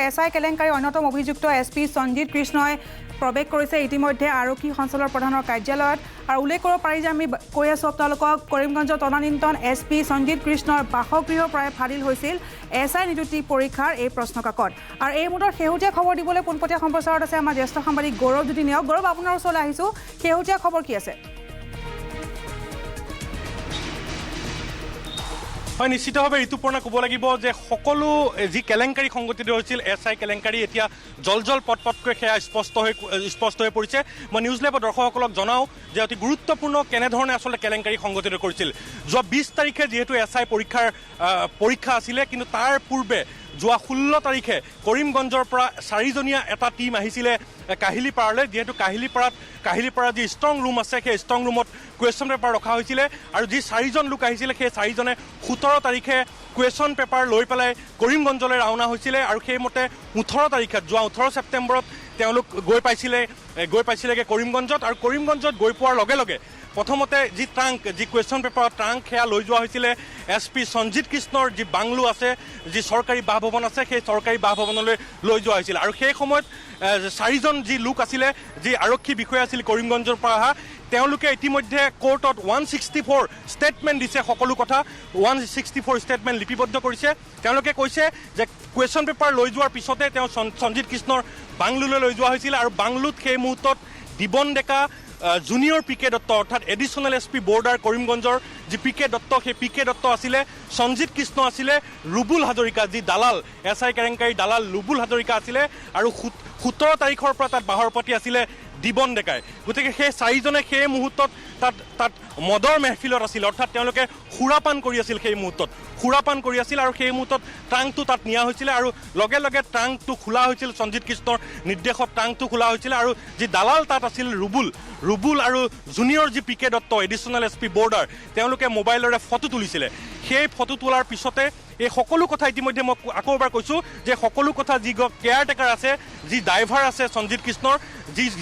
SI কেলেংকাৰী অন্যতম অভিযুক্ত এছপি সঞ্জিত কৃষ্ণই প্ৰৱেশ কৰিছে ইতিমধ্যে আৰক্ষী সঞ্চালক প্ৰধানৰ কাৰ্যালয়ত আৰু উল্লেখ কৰিব পাৰি যে আমি কৈ আছোঁ আপোনালোকক কৰিমগঞ্জৰ তদানীন্তন এছপি সঞ্জিত কৃষ্ণৰ বাসগৃহৰ পৰাই ফাদিল হৈছিল এছআই নিযুক্তি পৰীক্ষাৰ এই প্ৰশ্নকাকত আৰু এই মুহূৰ্তত শেহতীয়া খবৰ দিবলৈ পোনপটীয়া সম্প্ৰচাৰত আছে আমাৰ জ্যেষ্ঠ সাংবাদিক গৌৰৱজ্যোতি নেওগ। গৌৰৱ, আপোনাৰ ওচৰলৈ আহিছোঁ, শেহতীয়া খবৰ কি আছে? হয়, নিশ্চিতভাৱে ঋতুপৰ্ণা ক'ব লাগিব যে সকলো যি কেলেংকাৰী সংগঠিত হৈছিল এছআই কেলেংকাৰী এতিয়া জল পটকৈ সেয়া স্পষ্ট হৈ পৰিছে। মই নিউজ লাইভৰ দৰ্শকসকলক জনাওঁ যে অতি গুৰুত্বপূৰ্ণ কেনেধৰণে আচলতে কেলেংকাৰী সংগঠিত কৰিছিল। যোৱা 20 তাৰিখে যিহেতু এছআই পৰীক্ষা আছিলে, কিন্তু তাৰ পূৰ্বে যোৱা 16 তাৰিখে কৰিমগঞ্জৰ পৰা 4জনীয়া এটা টীম আহিছিলে কাহিলীপাৰালৈ। যিহেতু কাহিলীপাৰাত যি ষ্ট্ৰং ৰুম আছে, সেই ষ্ট্ৰং ৰুমত কুৱেশ্যন পেপাৰ ৰখা হৈছিলে আৰু যি 4জন লোক আহিছিলে সেই 4জনে 17 তাৰিখে কুৱেশ্যন পেপাৰ লৈ পেলাই কৰিমগঞ্জলৈ ৰাওনা হৈছিলে আৰু সেইমতে 18 তাৰিখে যোৱা 18 ছেপ্টেম্বৰত তেওঁলোক গৈ পাইছিলেগৈ কৰিমগঞ্জত। আৰু কৰিমগঞ্জত গৈ পোৱাৰ লগে লগে প্ৰথমতে যি কুৱেশ্যন পেপাৰৰ ট্ৰাংক সেয়া লৈ যোৱা হৈছিলে এছপি সঞ্জিত কৃষ্ণৰ যি বাংলো আছে, যি চৰকাৰী বাসভৱন আছে, সেই চৰকাৰী বাসভৱনলৈ লৈ যোৱা হৈছিল। আৰু সেই সময়ত 4জন যি লোক আছিলে, যি আৰক্ষী বিষয়া আছিল কৰিমগঞ্জৰ পৰা অহা, তেওঁলোকে ইতিমধ্যে কোৰ্টত 164 ষ্টেটমেণ্ট দিছে। সকলো কথা 164 ষ্টেটমেণ্ট লিপিবদ্ধ কৰিছে। তেওঁলোকে কৈছে যে কুৱেশ্যন পেপাৰ লৈ যোৱাৰ পিছতে তেওঁ সঞ্জিত কৃষ্ণৰ বাংলোলৈ লৈ যোৱা হৈছিল আৰু বাংলোত সেই মুহূৰ্তত দিবন ডেকা, জুনিয়ৰ পি কে দত্ত অৰ্থাৎ এডিশ্যনেল এছপি বৰ্ডাৰ কৰিমগঞ্জৰ যি পি কে দত্ত, সেই পি কে দত্ত আছিলে, সঞ্জিত কৃষ্ণ আছিলে, ৰুবুল হাজৰিকা যি দালাল, এছআই কেলেংকাৰী দালাল ৰুবুল হাজৰিকা আছিলে আৰু 17 তাৰিখৰ পৰা তাত বাহৰপাতি আছিলে দিবন ডেকাই। গতিকে সেই 4জনে সেই মুহূৰ্তত তাত মদৰ মেহফিলত আছিল, অৰ্থাৎ তেওঁলোকে সুৰাপান কৰি আছিল। সেই মুহূৰ্তত সুৰাপান কৰি আছিল আৰু সেই মুহূৰ্তত ট্ৰাংকটো তাত নিয়া হৈছিলে আৰু লগে লগে ট্ৰাংকটো খোলা হৈছিল। সঞ্জিত কৃষ্ণৰ নিৰ্দেশত ট্ৰাংকটো খোলা হৈছিলে আৰু যি দালাল তাত আছিল ৰুবুল আৰু জুনিয়ৰ যি P K Dutta additional SP border, তেওঁলোকে মোবাইলৰে ফটো তুলিছিলে। সেই ফটো তোলাৰ পিছতে এই সকলো কথা ইতিমধ্যে মই আকৌ এবাৰ কৈছোঁ যে সকলো কথা যি কেয়াৰটেকাৰ আছে, যি ড্ৰাইভাৰ আছে সঞ্জিত কৃষ্ণৰ,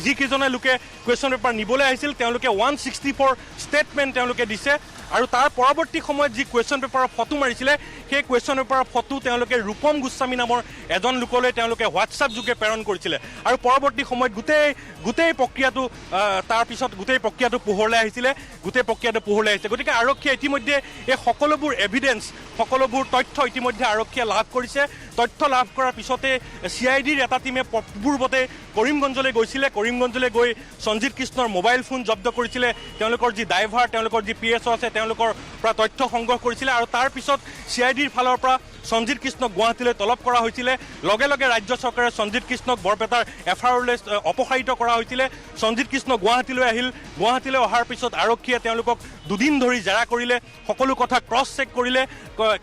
যিকেইজনে লোকে কুৱেশ্যন পেপাৰ নিবলৈ আহিছিল, তেওঁলোকে 164 ষ্টেটমেণ্ট তেওঁলোকে দিছে। আৰু তাৰ পৰৱৰ্তী সময়ত যি কুৱেশ্যন পেপাৰৰ ফটো মাৰিছিলে, সেই কুৱেশ্যন পেপাৰৰ ফটো তেওঁলোকে ৰূপম গোস্বামী নামৰ এজন লোকলৈ তেওঁলোকে হোৱাটছআপ যোগে প্ৰেৰণ কৰিছিলে। আৰু পৰৱৰ্তী সময়ত গোটেই প্ৰক্ৰিয়াটো তাৰপিছত গোটেই প্ৰক্ৰিয়াটো পোহৰলৈ আহিছিলে। গতিকে আৰক্ষীয়ে ইতিমধ্যে এই সকলোবোৰ এভিডেঞ্চ, সকলোবোৰ তথ্য ইতিমধ্যে আৰক্ষীয়ে লাভ কৰিছে। তথ্য লাভ কৰাৰ পিছতে CIDৰ এটা টীমে পূৰ্বতে কৰিমগঞ্জলৈ গৈছিলে। কৰিমগঞ্জলৈ গৈ সঞ্জিত কৃষ্ণৰ মোবাইল ফোন জব্দ কৰিছিলে, তেওঁলোকৰ যি ড্ৰাইভাৰ, তেওঁলোকৰ যি PSO আছে, তেওঁলোকৰ পৰা তথ্য সংগ্ৰহ কৰিছিলে আৰু তাৰ পিছত CIDৰ ফালৰ পৰা সঞ্জিত কৃষ্ণক গুৱাহাটীলৈ তলব কৰা হৈছিলে। লগে লগে ৰাজ্য চৰকাৰে সঞ্জিত কৃষ্ণক বৰপেটাৰ FRলৈ অপসাৰিত কৰা হৈছিলে। সঞ্জিত কৃষ্ণ গুৱাহাটীলৈ আহিল। গুৱাহাটীলৈ অহাৰ পিছত আৰক্ষীয়ে তেওঁলোকক 2 দিন ধৰি জেৰা কৰিলে, সকলো কথা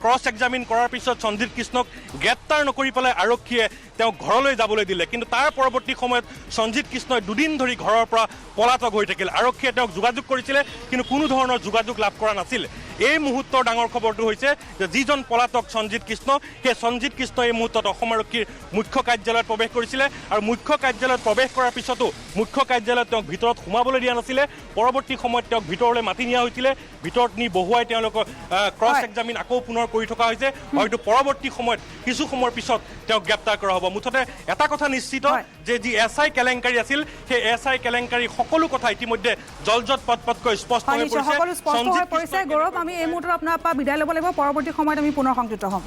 ক্ৰছ এক্সামিন কৰাৰ পিছত সঞ্জিত কৃষ্ণক গ্ৰেপ্তাৰ নকৰি পেলাই আৰক্ষীয়ে তেওঁক ঘৰলৈ যাবলৈ দিলে। কিন্তু তাৰ পৰৱৰ্তী সময়ত সঞ্জিত কৃষ্ণই 2 দিন ধৰি ঘৰৰ পৰা পলাতক হৈ থাকিল। আৰক্ষীয়ে তেওঁক যোগাযোগ কৰিছিলে, কিন্তু কোনো ধৰণৰ যোগাযোগ লাভ কৰা নাছিল। এই মুহূৰ্তৰ ডাঙৰ খবৰটো হৈছে যে যিজন পলাতক সঞ্জিত কৃষ্ণ, সেই সঞ্জিত কৃষ্ণ এই মুহূৰ্তত অসম আৰক্ষীৰ মুখ্য কাৰ্যালয়ত প্ৰৱেশ কৰিছিলে আৰু মুখ্য কাৰ্যালয়ত প্ৰৱেশ কৰাৰ পিছতো মুখ্য কাৰ্যালয়ত তেওঁক ভিতৰত সোমাবলৈ দিয়া নাছিলে। পৰৱৰ্তী সময়ত তেওঁক ভিতৰলৈ মাতি নিয়া হৈছিলে। ভিতৰত নি বহুৱাই তেওঁলোকক ক্ৰছ এক্সামিন আকৌ পুনৰ কৰি থকা হৈছে। হয়তো পৰৱৰ্তী সময়ত কিছু সময়ৰ পিছত তেওঁক গ্ৰেপ্তাৰ কৰা হ'ব। মুঠতে এটা কথা নিশ্চিত যে যি এছআই কেলেংকাৰী আছিল, সেই এছআই কেলেংকাৰী সকলো কথা ইতিমধ্যে পটকৈ স্পষ্ট হৈ পৰিছে। গৌৰৱ, আমি এই মুহূৰ্তত আপোনাৰ পৰা বিদায় ল'ব লাগিব। পৰৱৰ্তী সময়ত আমি পুনৰ সংযুক্ত হ'ম।